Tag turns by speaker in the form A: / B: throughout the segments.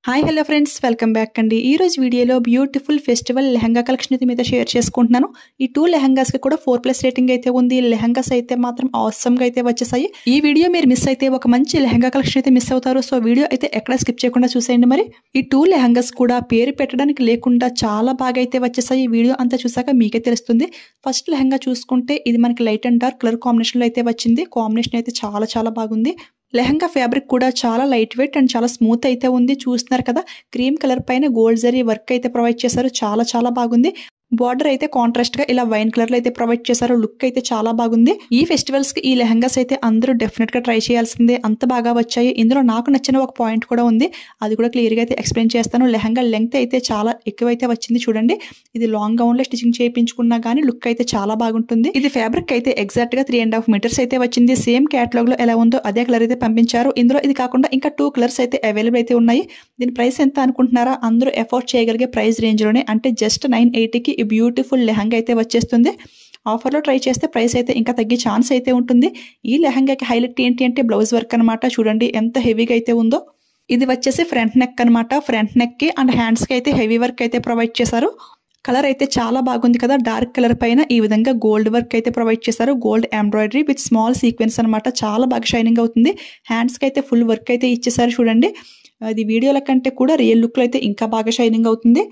A: Hi hello friends, welcome back అండి. ఈ రోజు వీడియోలో బ్యూటిఫుల్ ఫెస్టివల్ లెహంగా కలెక్షన్ అయితే మీతో షేర్ చేసుకుంటున్నాను. ఈ 2 లెహంగాస్కి కూడా 4+ రేటింగ్ అయితే ఉంది. లెహంగాస్ అయితే మాత్రం ఆసమ్గా అయితే వచ్చేసాయి. ఈ వీడియో మీరు మిస్ అయితే ఒక మంచి లెహంగా కలెక్షన్ అయితే మిస్ అవుతారు. సో వీడియో అయితే ఎక్కడ స్కిప్ చేయకుండా చూసేయండి. మరి ఈ 2 లెహంగాస్ కూడా పేరు పెట్టడానికి లేకుండా చాలా బాగా అయితే వచ్చేసాయి. వీడియో అంతా చూసాక మీకే తెలుస్తుంది. ఫస్ట్ లెహంగా చూసుకుంటే ఇది మనకి లైట్ అండ్ డార్క్ కలర్ కాంబినేషన్లో అయితే వచ్చింది. కాంబినేషన్ అయితే చాలా బాగుంది. లెహంగా ఫ్యాబ్రిక్ కూడా చాలా లైట్ వెయిట్ అండ్ చాలా స్మూత్ అయితే ఉంది. చూస్తున్నారు కదా, క్రీమ్ కలర్ పైన గోల్డ్ జరీ వర్క్ అయితే ప్రొవైడ్ చేశారు. చాలా బాగుంది. బార్డర్ అయితే కాంట్రాస్ట్ గా ఇలా వైన్ కలర్ లో అయితే ప్రొవైడ్ చేశారు. లుక్ అయితే చాలా బాగుంది. ఈ ఫెస్టివల్స్ కి ఈ లెహంగాస్ అయితే అందరూ డెఫినెట్ గా ట్రై చేయాల్సిందే. అంత బాగా వచ్చాయి. ఇందులో నాకు నచ్చిన ఒక పాయింట్ కూడా ఉంది, అది కూడా క్లియర్ గా అయితే ఎక్స్ప్లెయిన్ చేస్తాను. లెహంగా లెంగ్త్ అయితే చాలా ఎక్కువైతే వచ్చింది. చూడండి, ఇది లాంగ్ గౌన్ లో స్టిచింగ్ చేయించుకున్నా గానీ లుక్ అయితే చాలా బాగుంటుంది. ఇది ఫ్యాబ్రిక్ అయితే ఎగ్జాక్ట్ గా 3.5 మీటర్స్ అయితే వచ్చింది. సేమ్ క్యాటలాగ్ లో ఎలా ఉందో అదే కలర్ అయితే పంపించారు. ఇందులో ఇది కాకుండా ఇంకా 2 కలర్స్ అయితే అవైలబుల్ అయితే ఉన్నాయి. దీని ప్రైస్ ఎంత అనుకుంటున్నారా? అందరూ ఎఫోర్డ్ చేయగలిగే ప్రైస్ రేంజ్ లోనే, అంటే జస్ట్ 980కి ఈ బ్యూటిఫుల్ లెహంగా అయితే వచ్చేస్తుంది. ఆఫర్లో ట్రై చేస్తే ప్రైస్ అయితే ఇంకా తగ్గే ఛాన్స్ అయితే ఉంటుంది. ఈ లెహంగాకి హైలైట్ ఏంటి అంటే బ్లౌజ్ వర్క్ అనమాట. చూడండి ఎంత హెవీగా అయితే ఉందో. ఇది వచ్చేసి ఫ్రంట్ నెక్ అనమాట. ఫ్రంట్ నెక్ కి అండ్ హ్యాండ్స్ కి అయితే హెవీ వర్క్ అయితే ప్రొవైడ్ చేశారు. కలర్ అయితే చాలా బాగుంది కదా. డార్క్ కలర్ పైన ఈ విధంగా గోల్డ్ వర్క్ అయితే ప్రొవైడ్ చేశారు. Gold embroidery with small sequence అనమాట. చాలా బాగా షైనింగ్ అవుతుంది. హ్యాండ్స్ కి అయితే ఫుల్ వర్క్ అయితే ఇచ్చేసారు. చూడండి, అది వీడియోల కంటే కూడా రియల్ లుక్ లో అయితే ఇంకా బాగా షైనింగ్ అవుతుంది.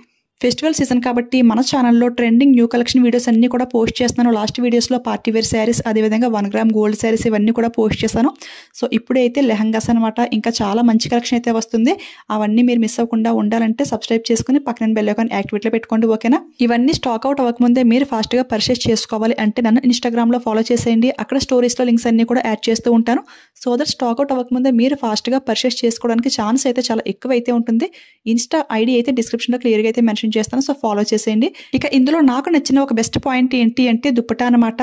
A: ఫెస్టివల్ సీజన్ కాబట్టి మన ఛానల్లో ట్రెండింగ్ న్యూ కలెక్షన్ వీడియోస్ అన్ని కూడా పోస్ట్ చేస్తున్నాను. లాస్ట్ వీడియోస్లో పార్టీ వేర్ శారీస్, అదేవిధంగా 1 గ్రామ్ గోల్డ్ శారీస్ ఇవన్నీ కూడా పోస్ట్ చేశాను. సో ఇప్పుడైతే లెహంగాస్ అనమాట. ఇంకా చాలా మంచి కలెక్షన్ అయితే వస్తుంది. అవన్నీ మీరు మిస్ అవ్వకుండా ఉండాలంటే సబ్స్క్రైబ్ చేసుకుని పక్కన బెల్ ఐకాన్ యాక్టివేట్లో పెట్టుకోండి, ఓకేనా? ఇవన్నీ స్టాక్ అవుట్ అవ్వకముందే మీరు ఫాస్ట్గా పర్చేస్ చేసుకోవాలి అంటే నన్ను ఇన్స్టాగ్రామ్లో ఫాలో చేసేయండి. అక్కడ స్టోరీస్లో లింక్స్ అన్ని కూడా యాడ్ చేస్తూ ఉంటాను. సో దట్ స్టాక్ అవుట్ అవ్వకముందే మీరు ఫాస్ట్గా పర్చేస్ చేసుకోవడానికి ఛాన్స్ అయితే చాలా ఎక్కువ అయితే ఉంటుంది. ఇన్స్టా ఐడి అయితే డిస్క్రిప్షన్లో క్లియర్గా అయితే మెన్షన్ చేస్తాను. సో ఫాలో చేసేయండి. ఇక ఇందులో నాకు నచ్చిన ఒక బెస్ట్ పాయింట్ ఏంటి అంటే దుప్పటా అనమాట.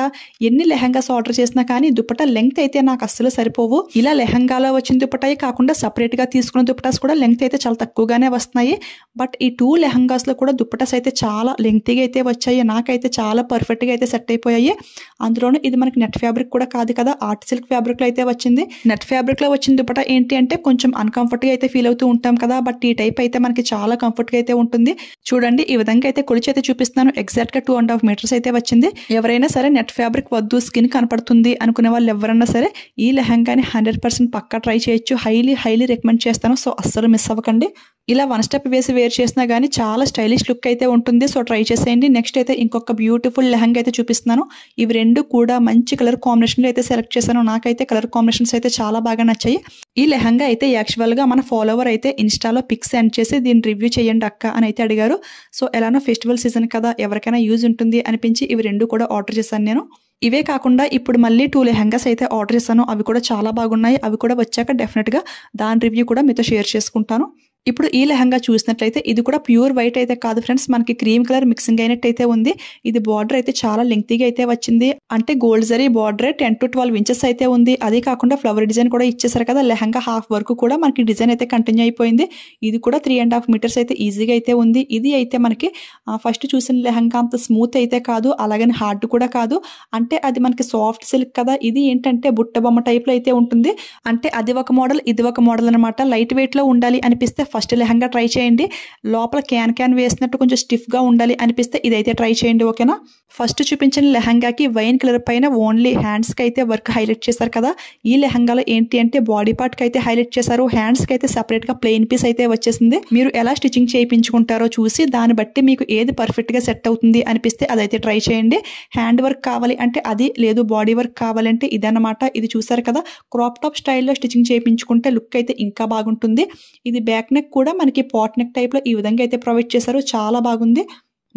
A: ఎన్ని లెహంగాస్ ఆర్డర్ చేసినా కానీ దుప్పటా లెంగ్త్ అయితే నాకు అస్సలు సరిపోవు. ఇలా లెహంగాలో వచ్చిన దుప్పటాయి కాకుండా సపరేట్ గా తీసుకున్న దుప్పటాస్ కూడా లెంగ్త్ అయితే చాలా తక్కువగానే వస్తున్నాయి. బట్ ఈ 2 లెహంగాస్ లో కూడా దుప్పటాస్ అయితే చాలా లెంగ్తీగా అయితే వచ్చాయి. నాకైతే చాలా పర్ఫెక్ట్ గా అయితే సెట్ అయిపోయాయి. అందులోనూ ఇది మనకి నెట్ ఫ్యాబ్రిక్ కూడా కాదు కదా, ఆర్ట్ సిల్క్ ఫ్యాబ్రిక్ లో అయితే వచ్చింది. నెట్ ఫ్యాబ్రిక్ లో వచ్చిన దుప్పటా ఏంటి అంటే కొంచెం అన్కంఫర్ట్ గా అయితే ఫీల్ అవుతూ ఉంటాం కదా, బట్ ఈ టైప్ అయితే మనకి చాలా కంఫర్ట్ గా అయితే ఉంటుంది. చూడండి, ఈ విధంగా అయితే కొలిచి అయితే చూపిస్తున్నాను. ఎగ్జాక్ట్ గా 2.5 మీటర్స్ అయితే వచ్చింది. ఎవరైనా సరే నెట్ ఫ్యాబ్రిక్ వద్దు, స్కిన్ కనపడుతుంది అనుకునే వాళ్ళు ఎవరన్నా సరే ఈ లెహంగాని 100% పక్కా ట్రై చేయొచ్చు. హైలీ రికమెండ్ చేస్తాను. సో అస్సలు మిస్ అవ్వకండి. ఇలా 1 స్టెప్ వేసి వేర్ చేసినా గానీ చాలా స్టైలిష్ లుక్ అయితే ఉంటుంది. సో ట్రై చేసేయండి. నెక్స్ట్ అయితే ఇంకొక బ్యూటిఫుల్ లెహంగా అయితే చూపిస్తున్నాను. ఇవి 2 కూడా మంచి కలర్ కాంబినేషన్ లో అయితే సెలెక్ట్ చేశాను. నాకైతే కలర్ కాంబినేషన్స్ అయితే చాలా బాగా నచ్చాయి. ఈ లెహంగా అయితే యాక్చువల్ గా మన ఫాలోవర్ అయితే ఇన్స్టాలో పిక్స్ సెండ్ చేసి దీన్ని రివ్యూ చేయండి అక్క అని అయితే అడిగారు. సో ఎలానో ఫెస్టివల్ సీజన్ కదా, ఎవరికైనా యూజ్ ఉంటుంది అనిపించి ఇవి 2 కూడా ఆర్డర్ చేశాను నేను. ఇవే కాకుండా ఇప్పుడు మళ్ళీ 2 లెహంగాస్ అయితే ఆర్డర్ చేశాను. అవి కూడా చాలా బాగున్నాయి. అవి కూడా వచ్చాక డెఫినెట్ గా దాని రివ్యూ కూడా మీతో షేర్ చేసుకుంటాను. ఇప్పుడు ఈ లెహంగా చూసినట్లయితే ఇది కూడా ప్యూర్ వైట్ అయితే కాదు ఫ్రెండ్స్, మనకి క్రీమ్ కలర్ మిక్సింగ్ అయినట్టయితే ఉంది. ఇది బార్డర్ అయితే చాలా లెంగ్తీగా అయితే వచ్చింది. అంటే gold zari border 10 to 12 inches అయితే ఉంది. అదే కాకుండా ఫ్లవర్ డిజైన్ కూడా ఇచ్చేసారు కదా. లెహంగా హాఫ్ వరకు కూడా మనకి డిజైన్ అయితే కంటిన్యూ అయిపోయింది. ఇది కూడా 3.5 మీటర్స్ అయితే ఈజీగా అయితే ఉంది. ఇది అయితే మనకి ఫస్ట్ చూసిన లెహంగా అంత స్మూత్ అయితే కాదు, అలాగని హార్డ్ కూడా కాదు. అంటే అది మనకి సాఫ్ట్ సిల్క్ కదా. ఇది ఏంటంటే బుట్ట బొమ్మ టైప్ లో అయితే ఉంటుంది. అంటే అది ఒక మోడల్, ఇది ఒక మోడల్ అనమాట. లైట్ వెయిట్ లో ఉండాలి అనిపిస్తే ఫస్ట్ లెహంగా ట్రై చేయండి. లోపల క్యాన్ వేసినట్టు కొంచెం స్టిఫ్ గా ఉండాలి అనిపిస్తే ఇదైతే ట్రై చేయండి, ఓకేనా? ఫస్ట్ చూపించిన లెహంగాకి వైన్ కలర్ పైన ఓన్లీ హ్యాండ్స్ కి అయితే వర్క్ హైలైట్ చేశారు కదా. ఈ లెహంగాలో ఏంటి అంటే బాడీ పార్ట్ కి అయితే హైలైట్ చేశారు. హ్యాండ్స్ కి అయితే సెపరేట్ గా ప్లెయిన్ పీస్ అయితే వచ్చేసింది. మీరు ఎలా స్టిచింగ్ చేయించుకుంటారో చూసి దాన్ని బట్టి మీకు ఏది పర్ఫెక్ట్ గా సెట్ అవుతుంది అనిపిస్తే అదైతే ట్రై చేయండి. హ్యాండ్ వర్క్ కావాలి అంటే అది, లేదు బాడీ వర్క్ కావాలంటే ఇదన్నమాట. ఇది చూసారు కదా, క్రాప్ టాప్ స్టైల్లో స్టిచింగ్ చేయించుకుంటే లుక్ అయితే ఇంకా బాగుంటుంది. ఇది బ్యాక్ నెక్ కూడా మనకి పాట్ నెక్ టైప్ లో ఈ విధంగా అయితే ప్రొవైడ్ చేశారు. చాలా బాగుంది.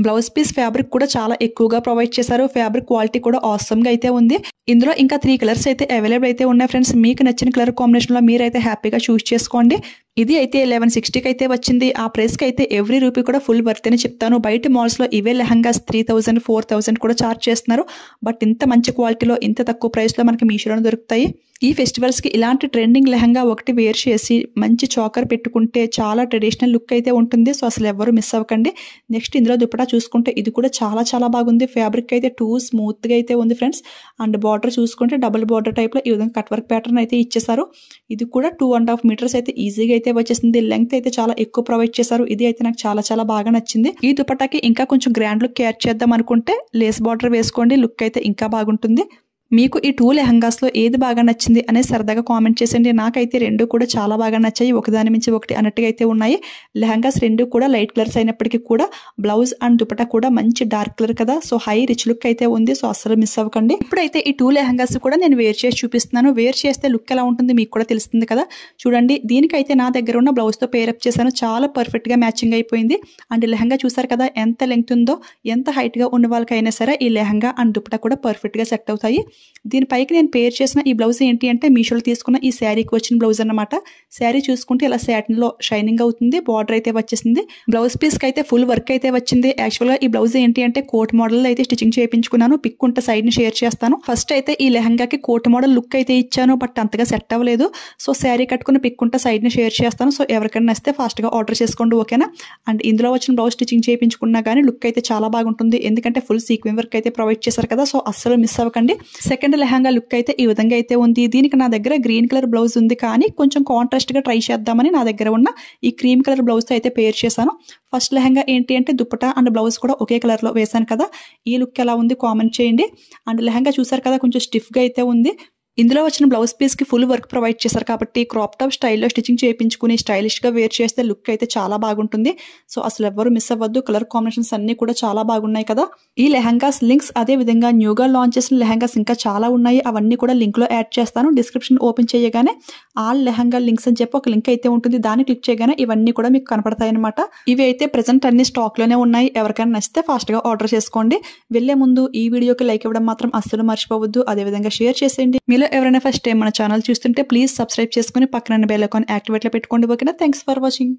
A: బ్లౌజ్ పీస్ ఫ్యాబ్రిక్ కూడా చాలా ఎక్కువగా ప్రొవైడ్ చేశారు. ఫ్యాబ్రిక్ క్వాలిటీ కూడా ఆసమ్ గా అయితే ఉంది. ఇందులో ఇంకా 3 కలర్స్ అయితే అవైలబుల్ అయితే ఉన్నాయి ఫ్రెండ్స్. మీకు నచ్చిన కలర్ కాంబినేషన్ లో మీరైతే హ్యాపీగా చూస్ చేసుకోండి. ఇది అయితే 1160కి అయితే వచ్చింది. ఆ ప్రైస్ కి అయితే ఎవ్రీ రూపీ కూడా ఫుల్ వర్త్ అని చెప్తాను. బయట మాల్స్ లో ఇవే లెహంగాస్ 3000, 4000 కూడా చార్జ్ చేస్తున్నారు. బట్ ఇంత మంచి క్వాలిటీలో ఇంత తక్కువ ప్రైస్ లో మనకి మీషోలో దొరుకుతాయి. ఈ ఫెస్టివల్స్ కి ఇలాంటి ట్రెండింగ్ లెహంగా ఒకటి వేర్ చేసి మంచి చాకర్ పెట్టుకుంటే చాలా ట్రెడిషనల్ లుక్ అయితే ఉంటుంది. సో అసలు ఎవరు మిస్ అవ్వకండి. నెక్స్ట్ ఇందులో దుపట్టా చూసుకుంటే ఇది కూడా చాలా బాగుంది. ఫ్యాబ్రిక్ అయితే టూ స్మూత్ గా అయితే ఉంది ఫ్రెండ్స్. అండ్ బార్డర్ చూసుకుంటే డబుల్ బార్డర్ టైప్ లో ఈ విధంగా కట్ వర్క్ ప్యాటర్న్ అయితే ఇచ్చేసారు. ఇది కూడా 2.5 మీటర్స్ అయితే ఈజీగా అయితే వచ్చేసింది. లెంగ్త్ అయితే చాలా ఎక్కువ ప్రొవైడ్ చేశారు. ఇది అయితే నాకు చాలా బాగా నచ్చింది. ఈ దుపట్టాకి ఇంకా కొంచెం గ్రాండ్ లుక్ యాడ్ చేద్దాం అనుకుంటే లేస్ బార్డర్ వేసుకోండి, లుక్ అయితే ఇంకా బాగుంటుంది. మీకు ఈ 2 లెహంగాస్లో ఏది బాగా నచ్చింది అనేది సరదాగా కామెంట్ చేసండి. నాకైతే రెండు కూడా చాలా బాగా నచ్చాయి. ఒకదాని మించి ఒకటి అన్నట్టుగా అయితే ఉన్నాయి. లెహంగాస్ రెండు కూడా లైట్ కలర్స్ అయినప్పటికీ కూడా బ్లౌజ్ అండ్ దుపట్టా కూడా మంచి డార్క్ కలర్ కదా, సో హై రిచ్ లుక్ అయితే ఉంది. సో అస్సలు మిస్ అవ్వకండి. ఇప్పుడైతే ఈ 2 లెహంగాస్ కూడా నేను వేర్ చేసి చూపిస్తున్నాను. వేర్ చేస్తే లుక్ ఎలా ఉంటుంది మీకు కూడా తెలుస్తుంది కదా. చూడండి, దీనికైతే నా దగ్గర ఉన్న బ్లౌజ్తో పేరప్ చేశాను. చాలా పర్ఫెక్ట్గా మ్యాచింగ్ అయిపోయింది. అండ్ లెహంగా చూసారు కదా ఎంత లెంగ్త్ ఉందో. ఎంత హైట్గా ఉన్న వాళ్ళకైనా సరే ఈ లెహంగా అండ్ దుపట్టా కూడా పర్ఫెక్ట్గా సెట్ అవుతాయి. దీనిపైకి నేను పేర్ చేసిన ఈ బ్లౌజ్ ఏంటి అంటే మీషోలో తీసుకున్న ఈ శారీకి వచ్చిన బ్లౌజ్ అన్నమాట. శారీ చూసుకుంటే ఇలా సాటిన్ లో షైనింగ్ అవుతుంది. బార్డర్ అయితే వచ్చేసింది. బ్లౌజ్ పీస్ కి అయితే ఫుల్ వర్క్ అయితే వచ్చింది. యాక్చువల్ గా ఈ బ్లౌజ్ ఏంటి అంటే కోట్ మోడల్ అయితే స్టిచింగ్ చేయించుకున్నాను. పిక్ ఉంటే సైడ్ ని షేర్ చేస్తాను. ఫస్ట్ అయితే ఈ లెహంగాకి కోట్ మోడల్ లుక్ అయితే ఇచ్చాను, బట్ అంతగా సెట్ అవ్వలేదు. సో శారీ కట్టుకుని పిక్ ఉంటే సైడ్ ని షేర్ చేస్తాను. సో ఎవరికైనా నచ్చితే ఫాస్ట్ గా ఆర్డర్ చేసుకోండి, ఓకేనా. అండ్ ఇందులో వచ్చిన బ్లౌజ్ స్టిచింగ్ చేయించుకున్నా కానీ లుక్ అయితే చాలా బాగుంటుంది. ఎందుకంటే ఫుల్ సీక్వెన్స్ వర్క్ అయితే ప్రొవైడ్ చేశారు కదా, సో అస్సలు మిస్ అవ్వకండి. సెకండ్ లెహంగా లుక్ అయితే ఈ విధంగా అయితే ఉంది. దీనికి నా దగ్గర గ్రీన్ కలర్ బ్లౌజ్ ఉంది, కానీ కొంచెం కాంట్రాస్ట్ గా ట్రై చేద్దామని నా దగ్గర ఉన్న ఈ క్రీమ్ కలర్ బ్లౌజ్ తో అయితే పేర్ చేశాను. ఫస్ట్ లెహంగా ఏంటి అంటే దుపట్టా అండ్ బ్లౌజ్ కూడా ఒకే కలర్ లో వేశాను కదా. ఈ లుక్ ఎలా ఉంది కామెంట్ చేయండి. అండ్ లెహంగా చూసారు కదా కొంచెం స్టిఫ్ గా అయితే ఉంది. ఇందులో వచ్చిన బ్లౌజ్ పీస్ కి ఫుల్ వర్క్ ప్రొవైడ్ చేశారు కాబట్టి క్రాప్ టాప్ స్టైల్లో స్టిచింగ్ చేయించుకుని స్టైలిష్ గా వేర్ చేస్తే లుక్ అయితే చాలా బాగుంటుంది. సో అసలు ఎవరు మిస్ అవ్వద్దు. కలర్ కాంబినేషన్స్ అన్ని కూడా చాలా బాగున్నాయి కదా. ఈ లెహంగాస్ లింక్స్ అదే విధంగా న్యూగా లాంచ్ చేసిన లెహంగాస్ ఇంకా చాలా ఉన్నాయి. అవన్నీ కూడా లింక్ లో యాడ్ చేస్తాను. డిస్క్రిప్షన్ ఓపెన్ చేయగానే ఆల్ లెహంగా లింక్స్ అని చెప్పి ఒక లింక్ అయితే ఉంటుంది. దాన్ని క్లిక్ చేయగానే ఇవన్నీ కూడా మీకు కనపడతాయి అనమాట. ఇవి అయితే ప్రెసెంట్ అన్ని స్టాక్ లోనే ఉన్నాయి. ఎవరికైనా నచ్చితే ఫాస్ట్ గా ఆర్డర్ చేసుకోండి. వెళ్లే ముందు ఈ వీడియోకి లైక్ ఇవ్వడం మాత్రం అస్సలు మర్చిపోవద్దు. అదే విధంగా షేర్ చేసేయండి. ఎవరైనా ఫస్ట్ టైం మన ఛానల్ చూస్తుంటే ప్లీజ్ సబ్స్క్రైబ్ చేసుకుని పక్కన బెల్ ఐకాన్ యాక్టివేట్ లో పెట్టుకోండి, ఓకేనా. Thanks for watching.